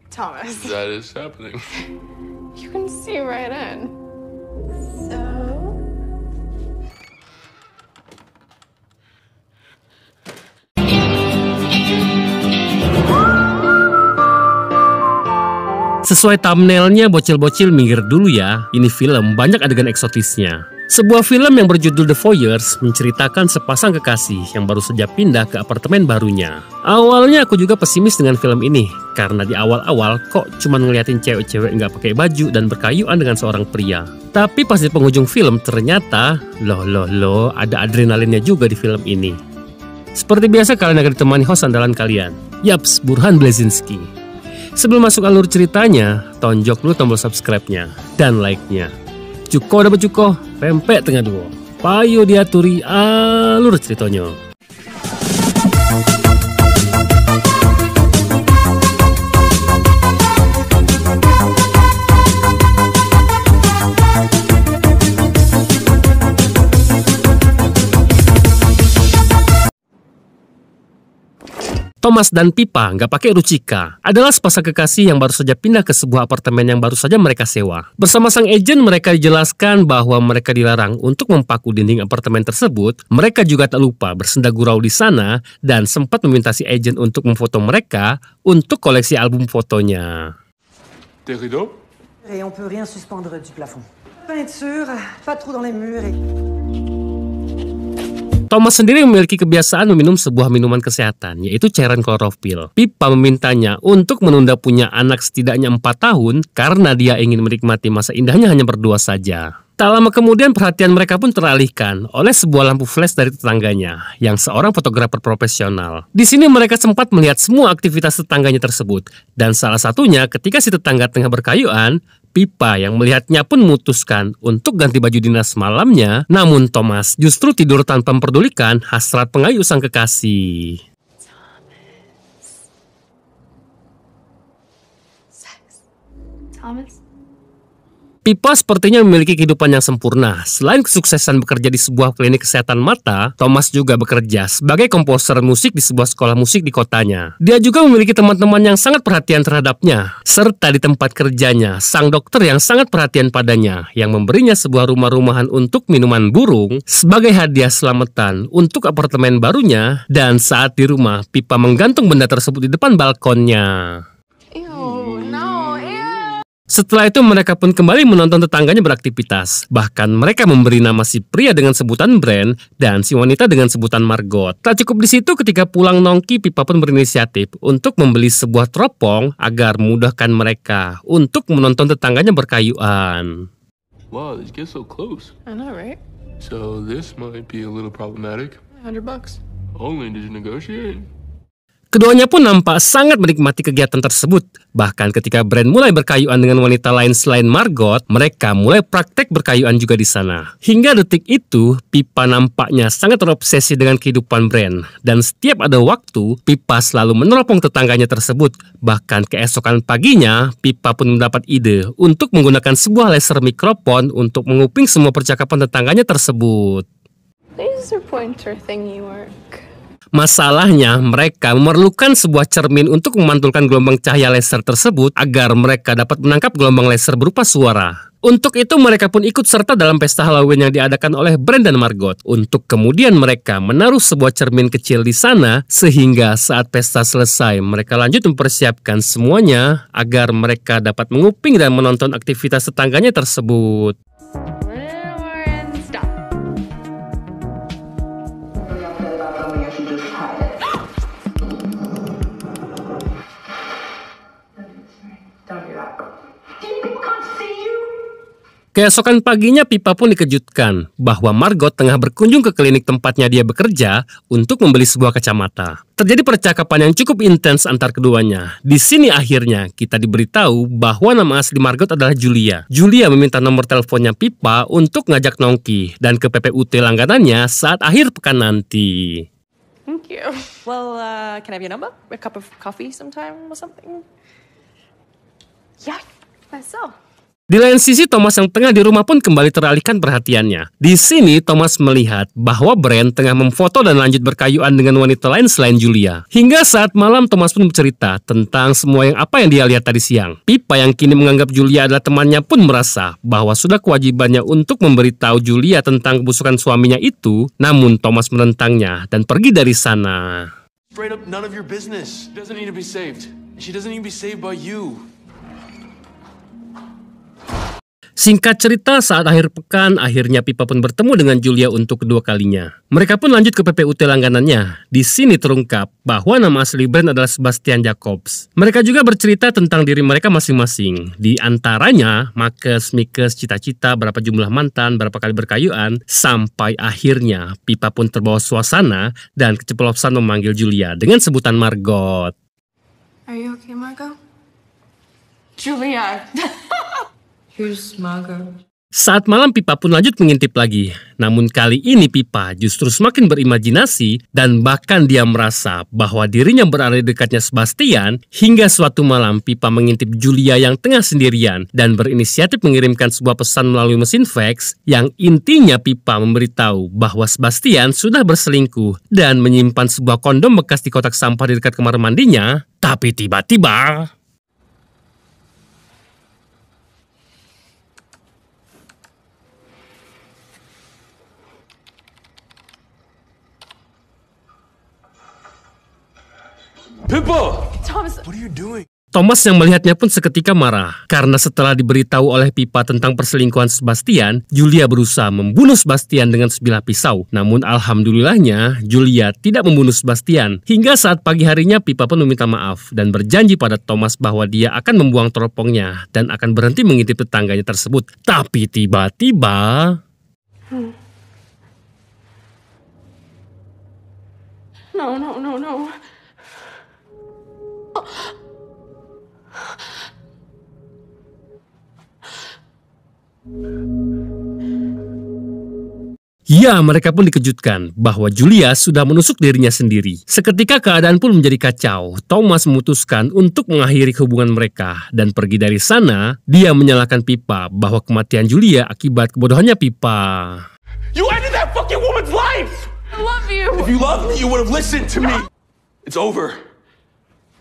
Thomas. That is happening. You can see right in. So? Sesuai thumbnailnya, bocil-bocil minggir dulu ya. Ini film banyak adegan eksotisnya. Sebuah film yang berjudul The Voyeurs menceritakan sepasang kekasih yang baru saja pindah ke apartemen barunya. Awalnya aku juga pesimis dengan film ini, karena di awal-awal kok cuma ngeliatin cewek-cewek nggak pakai baju dan berkayuan dengan seorang pria. Tapi pas di penghujung film ternyata, loh, ada adrenalinnya juga di film ini. Seperti biasa kalian akan ditemani host andalan kalian, Yaps, Burhan Blazinski. Sebelum masuk alur ceritanya, tonjok dulu tombol subscribe-nya dan like-nya. Cuko dapat cuko, pempek tengah duo. Payo diaturi alur ceritanya. Thomas dan Pippa nggak pakai Ruchika adalah sepasang kekasih yang baru saja pindah ke sebuah apartemen yang baru saja mereka sewa. Bersama sang agen mereka dijelaskan bahwa mereka dilarang untuk mempaku dinding apartemen tersebut. Mereka juga tak lupa bersenda gurau di sana dan sempat meminta si agen untuk memfoto mereka untuk koleksi album fotonya. Des rideaux? Et on peut rien suspendre du plafond. Peinture, pas trop dans les murs et... Thomas sendiri memiliki kebiasaan meminum sebuah minuman kesehatan, yaitu cairan klorofil. Pippa memintanya untuk menunda punya anak setidaknya 4 tahun karena dia ingin menikmati masa indahnya hanya berdua saja. Tak lama kemudian perhatian mereka pun teralihkan oleh sebuah lampu flash dari tetangganya, yang seorang fotografer profesional. Di sini mereka sempat melihat semua aktivitas tetangganya tersebut, dan salah satunya ketika si tetangga tengah berkayuan, Pippa yang melihatnya pun memutuskan untuk ganti baju dinas malamnya. Namun Thomas justru tidur tanpa memperdulikan hasrat pengayu sang kekasih. Thomas? Pippa sepertinya memiliki kehidupan yang sempurna. Selain kesuksesan bekerja di sebuah klinik kesehatan mata, Thomas juga bekerja sebagai komposer musik di sebuah sekolah musik di kotanya. Dia juga memiliki teman-teman yang sangat perhatian terhadapnya. Serta di tempat kerjanya, sang dokter yang sangat perhatian padanya, yang memberinya sebuah rumah-rumahan untuk minuman burung sebagai hadiah selamatan untuk apartemen barunya. Dan saat di rumah, Pippa menggantung benda tersebut di depan balkonnya. Setelah itu mereka pun kembali menonton tetangganya beraktivitas. Bahkan mereka memberi nama si pria dengan sebutan Brand dan si wanita dengan sebutan Margot. Tak cukup di situ, ketika pulang nongki, Pippa pun berinisiatif untuk membeli sebuah teropong agar memudahkan mereka untuk menonton tetangganya berkayuan. Wow, these get so close. I know, right? So this might be a little problematic. $100. Only did you negotiate? Keduanya pun nampak sangat menikmati kegiatan tersebut. Bahkan ketika Brand mulai berkayuan dengan wanita lain selain Margot, mereka mulai praktek berkayuan juga di sana. Hingga detik itu, Pippa nampaknya sangat terobsesi dengan kehidupan Brand. Dan setiap ada waktu, Pippa selalu meneropong tetangganya tersebut. Bahkan keesokan paginya, Pippa pun mendapat ide untuk menggunakan sebuah laser mikrofon untuk menguping semua percakapan tetangganya tersebut. Laser pointer thingy work. Masalahnya, mereka memerlukan sebuah cermin untuk memantulkan gelombang cahaya laser tersebut agar mereka dapat menangkap gelombang laser berupa suara. Untuk itu, mereka pun ikut serta dalam pesta Halloween yang diadakan oleh Brand dan Margot. Untuk kemudian mereka menaruh sebuah cermin kecil di sana, sehingga saat pesta selesai, mereka lanjut mempersiapkan semuanya agar mereka dapat menguping dan menonton aktivitas tetangganya tersebut. Keesokan paginya, Pippa pun dikejutkan bahwa Margot tengah berkunjung ke klinik tempatnya dia bekerja untuk membeli sebuah kacamata. Terjadi percakapan yang cukup intens antar keduanya. Di sini akhirnya kita diberitahu bahwa nama asli Margot adalah Julia. Julia meminta nomor teleponnya Pippa untuk ngajak nongki dan ke PPUT langganannya saat akhir pekan nanti. Thank you. Well, can I have your number? A cup of coffee sometime or something? Yeah, I so. Di lain sisi, Thomas yang tengah di rumah pun kembali teralihkan perhatiannya. Di sini, Thomas melihat bahwa Brent tengah memfoto dan lanjut berkayuan dengan wanita lain selain Julia. Hingga saat malam, Thomas pun bercerita tentang semua apa yang dia lihat tadi siang. Pippa yang kini menganggap Julia adalah temannya pun merasa bahwa sudah kewajibannya untuk memberitahu Julia tentang kebusukan suaminya itu, namun Thomas menentangnya dan pergi dari sana. Straight up, none of your business. She doesn't need to be saved. She doesn't need to be saved by you. Singkat cerita, saat akhir pekan, akhirnya Pippa pun bertemu dengan Julia untuk kedua kalinya. Mereka pun lanjut ke PPUT langganannya. Di sini terungkap bahwa nama asli Brent adalah Sebastian Jacobs. Mereka juga bercerita tentang diri mereka masing-masing. Di antaranya, makes, mikes, cita-cita, berapa jumlah mantan, berapa kali berkayuan, sampai akhirnya Pippa pun terbawa suasana dan keceplosan memanggil Julia dengan sebutan Margot. Are you okay, Margot? Julia. Who's Margot? Saat malam Pippa pun lanjut mengintip lagi. Namun kali ini Pippa justru semakin berimajinasi dan bahkan dia merasa bahwa dirinya berada di dekatnya Sebastian hingga suatu malam Pippa mengintip Julia yang tengah sendirian dan berinisiatif mengirimkan sebuah pesan melalui mesin fax yang intinya Pippa memberitahu bahwa Sebastian sudah berselingkuh dan menyimpan sebuah kondom bekas di kotak sampah di dekat kamar mandinya. Tapi tiba-tiba Pippa! Thomas, What are you doing? Thomas yang melihatnya pun seketika marah karena setelah diberitahu oleh Pippa tentang perselingkuhan Sebastian, Julia berusaha membunuh Sebastian dengan sebilah pisau. Namun alhamdulillahnya Julia tidak membunuh Sebastian. Hingga saat pagi harinya Pippa pun meminta maaf dan berjanji pada Thomas bahwa dia akan membuang teropongnya dan akan berhenti mengintip tetangganya tersebut. Tapi tiba-tiba No. ya, mereka pun dikejutkan bahwa Julia sudah menusuk dirinya sendiri. Seketika keadaan pun menjadi kacau. Thomas memutuskan untuk mengakhiri hubungan mereka dan pergi dari sana. Dia menyalahkan Pippa bahwa kematian Julia akibat kebodohannya Pippa. You ended that fucking woman's life! I love you. If you loved me, you would have listened to me. It's over.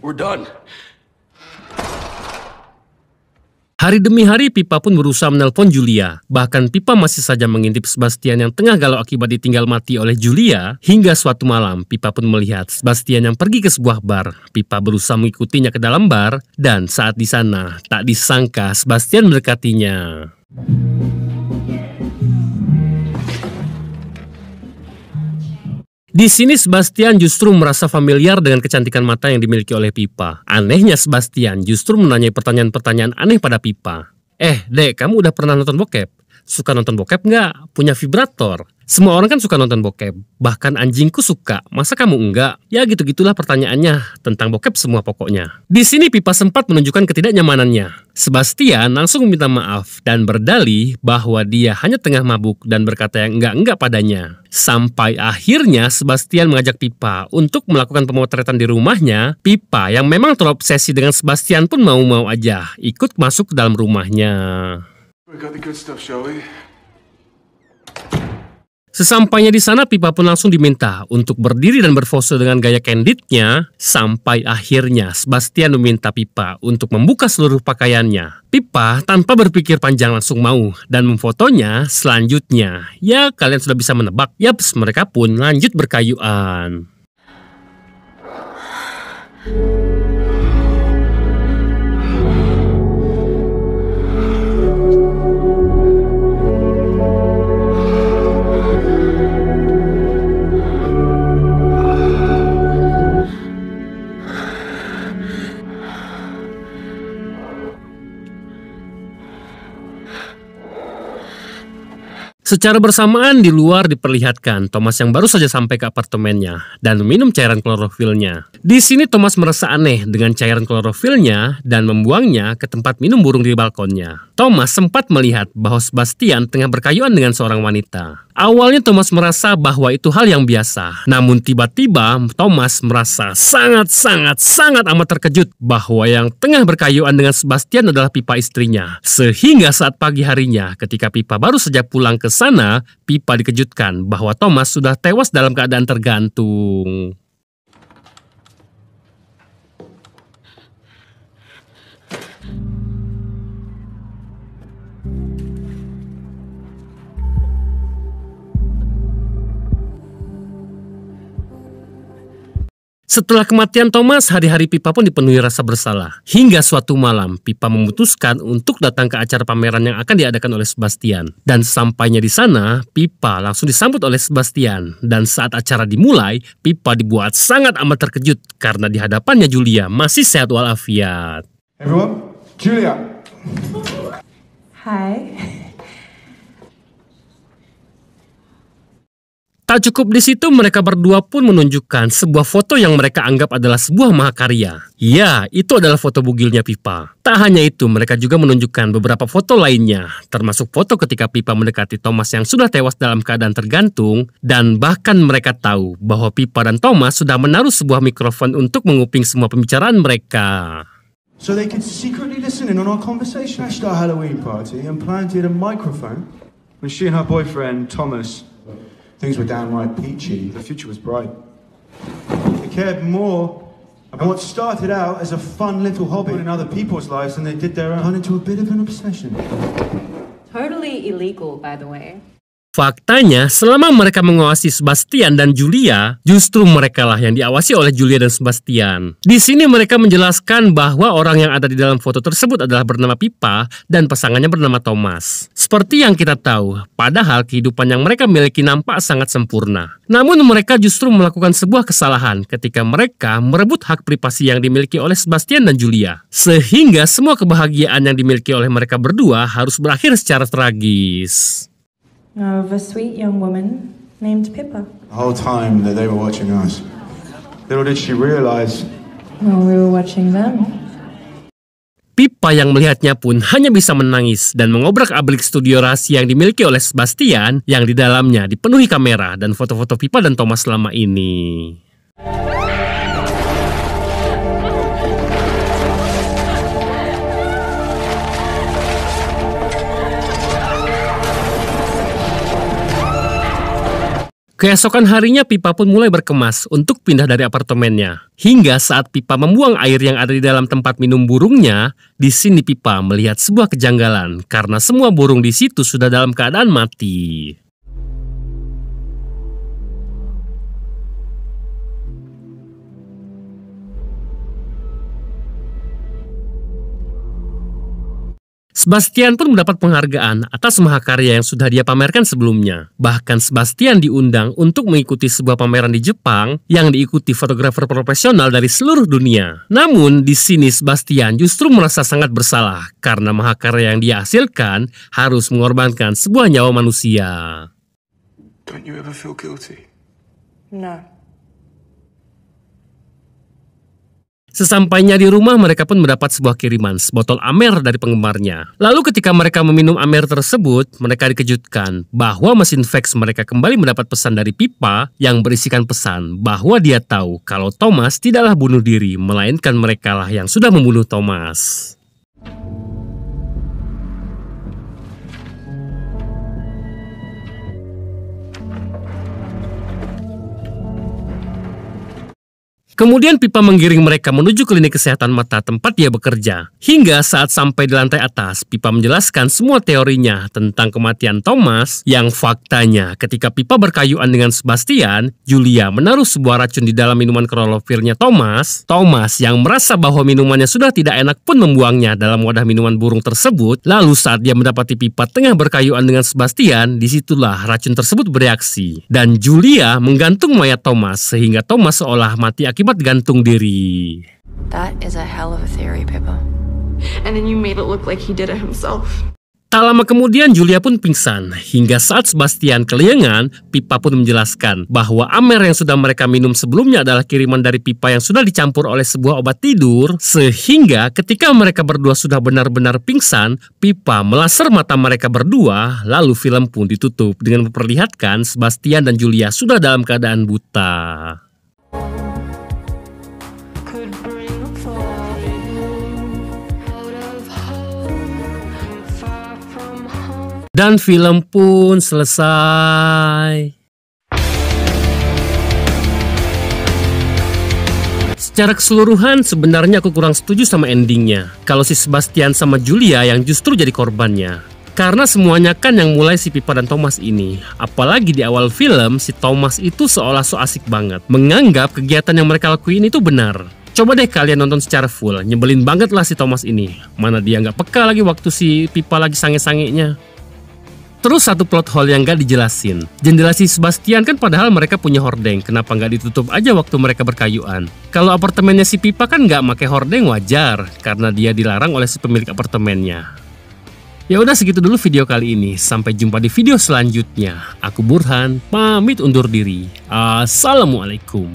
We're done. Hari demi hari Pippa pun berusaha menelpon Julia. Bahkan Pippa masih saja mengintip Sebastian yang tengah galau akibat ditinggal mati oleh Julia. Hingga suatu malam Pippa pun melihat Sebastian yang pergi ke sebuah bar. Pippa berusaha mengikutinya ke dalam bar dan saat di sana tak disangka Sebastian mendekatinya. Di sini Sebastian justru merasa familiar dengan kecantikan mata yang dimiliki oleh Pippa. Anehnya Sebastian justru menanyai pertanyaan-pertanyaan aneh pada Pippa. Dek, kamu udah pernah nonton bokep? Suka nonton bokep nggak? Punya vibrator? Semua orang kan suka nonton bokep. Bahkan anjingku suka. Masa kamu enggak? Ya gitu-gitulah pertanyaannya tentang bokep semua pokoknya. Di sini Pippa sempat menunjukkan ketidaknyamanannya. Sebastian langsung meminta maaf dan berdalih bahwa dia hanya tengah mabuk dan berkata yang enggak-enggak padanya. Sampai akhirnya Sebastian mengajak Pippa untuk melakukan pemotretan di rumahnya. Pippa yang memang terobsesi dengan Sebastian pun mau-mau aja ikut masuk ke dalam rumahnya. We got the good stuff, shall we? Sesampainya di sana, Pippa pun langsung diminta untuk berdiri dan berpose dengan gaya candidnya. Sampai akhirnya Sebastian meminta Pippa untuk membuka seluruh pakaiannya. Pippa tanpa berpikir panjang langsung mau dan memfotonya. Selanjutnya, ya kalian sudah bisa menebak. Yaps, mereka pun lanjut berkayuan. Secara bersamaan di luar diperlihatkan Thomas yang baru saja sampai ke apartemennya dan meminum cairan klorofilnya. Di sini Thomas merasa aneh dengan cairan klorofilnya dan membuangnya ke tempat minum burung di balkonnya. Thomas sempat melihat bahwa Sebastian tengah berkayuan dengan seorang wanita. Awalnya Thomas merasa bahwa itu hal yang biasa. Namun tiba-tiba Thomas merasa sangat amat terkejut bahwa yang tengah berkayuan dengan Sebastian adalah Pippa istrinya. Sehingga saat pagi harinya ketika Pippa baru saja pulang ke sana, Pippa dikejutkan bahwa Thomas sudah tewas dalam keadaan tergantung. Setelah kematian Thomas, hari-hari Pippa pun dipenuhi rasa bersalah. Hingga suatu malam, Pippa memutuskan untuk datang ke acara pameran yang akan diadakan oleh Sebastian. Dan sampainya di sana, Pippa langsung disambut oleh Sebastian. Dan saat acara dimulai, Pippa dibuat sangat amat terkejut karena di hadapannya Julia masih sehat walafiat. Everyone, Julia. Hi. Tak cukup di situ, mereka berdua pun menunjukkan sebuah foto yang mereka anggap adalah sebuah mahakarya. Ya, itu adalah foto bugilnya Pippa. Tak hanya itu, mereka juga menunjukkan beberapa foto lainnya, termasuk foto ketika Pippa mendekati Thomas yang sudah tewas dalam keadaan tergantung, dan bahkan mereka tahu bahwa Pippa dan Thomas sudah menaruh sebuah mikrofon untuk menguping semua pembicaraan mereka. So they could secretly listen in on our conversation. Crashed our Halloween party and planted a microphone. When she and her boyfriend, Thomas, things were downright peachy. The future was bright. They cared more about what started out as a fun little hobby in other people's lives than they did their own. Turned into a bit of an obsession. Totally illegal, by the way. Faktanya, selama mereka mengawasi Sebastian dan Julia, justru merekalah yang diawasi oleh Julia dan Sebastian. Di sini mereka menjelaskan bahwa orang yang ada di dalam foto tersebut adalah bernama Pippa dan pasangannya bernama Thomas. Seperti yang kita tahu, padahal kehidupan yang mereka miliki nampak sangat sempurna. Namun mereka justru melakukan sebuah kesalahan ketika mereka merebut hak privasi yang dimiliki oleh Sebastian dan Julia. Sehingga semua kebahagiaan yang dimiliki oleh mereka berdua harus berakhir secara tragis. Of a sweet young woman named Pippa. The whole time that they were watching us, little did she realize. Well, we were watching them. Pippa yang melihatnya pun hanya bisa menangis dan mengobrak-abrik studio rahasia yang dimiliki oleh Sebastian yang di dalamnya dipenuhi kamera dan foto-foto Pippa dan Thomas selama ini. Keesokan harinya Pippa pun mulai berkemas untuk pindah dari apartemennya. Hingga saat Pippa membuang air yang ada di dalam tempat minum burungnya, di sini Pippa melihat sebuah kejanggalan karena semua burung di situ sudah dalam keadaan mati. Sebastian pun mendapat penghargaan atas mahakarya yang sudah dia pamerkan sebelumnya. Bahkan Sebastian diundang untuk mengikuti sebuah pameran di Jepang yang diikuti fotografer profesional dari seluruh dunia. Namun di sini Sebastian justru merasa sangat bersalah karena mahakarya yang dia hasilkan harus mengorbankan sebuah nyawa manusia. Don't you ever feel guilty? No. Sesampainya di rumah, mereka pun mendapat sebuah kiriman, sebotol Amer dari penggemarnya. Lalu ketika mereka meminum Amer tersebut, mereka dikejutkan bahwa mesin fax mereka kembali mendapat pesan dari Pippa yang berisikan pesan bahwa dia tahu kalau Thomas tidaklah bunuh diri, melainkan merekalah yang sudah membunuh Thomas. Kemudian Pippa menggiring mereka menuju klinik kesehatan mata tempat dia bekerja. Hingga saat sampai di lantai atas, Pippa menjelaskan semua teorinya tentang kematian Thomas yang faktanya ketika Pippa berkayuan dengan Sebastian, Julia menaruh sebuah racun di dalam minuman klorofilnya Thomas. Thomas yang merasa bahwa minumannya sudah tidak enak pun membuangnya dalam wadah minuman burung tersebut. Lalu saat dia mendapati Pippa tengah berkayuan dengan Sebastian, disitulah racun tersebut bereaksi. Dan Julia menggantung mayat Thomas sehingga Thomas seolah mati akibat gantung diri. That is a hell of a theory, Pippa. And then you made it look like he did it himself. Tak lama kemudian Julia pun pingsan, hingga saat Sebastian kelengan, Pippa pun menjelaskan bahwa Amer yang sudah mereka minum sebelumnya adalah kiriman dari Pippa yang sudah dicampur oleh sebuah obat tidur, sehingga ketika mereka berdua sudah benar-benar pingsan, Pippa melaser mata mereka berdua, lalu film pun ditutup dengan memperlihatkan Sebastian dan Julia sudah dalam keadaan buta. Dan film pun selesai. Secara keseluruhan sebenarnya aku kurang setuju sama endingnya. Kalau si Sebastian sama Julia yang justru jadi korbannya. Karena semuanya kan yang mulai si Pippa dan Thomas ini. Apalagi di awal film si Thomas itu seolah so asik banget. Menganggap kegiatan yang mereka lakuin itu benar. Coba deh kalian nonton secara full. Nyebelin banget lah si Thomas ini. Mana dia nggak peka lagi waktu si Pippa lagi sange-sangenya. Terus satu plot hole yang gak dijelasin. Jendela si Sebastian kan padahal mereka punya hordeng. Kenapa gak ditutup aja waktu mereka berkayuan? Kalau apartemennya si Pippa kan gak pakai hordeng wajar. Karena dia dilarang oleh si pemilik apartemennya. Ya udah segitu dulu video kali ini. Sampai jumpa di video selanjutnya. Aku Burhan, pamit undur diri. Assalamualaikum.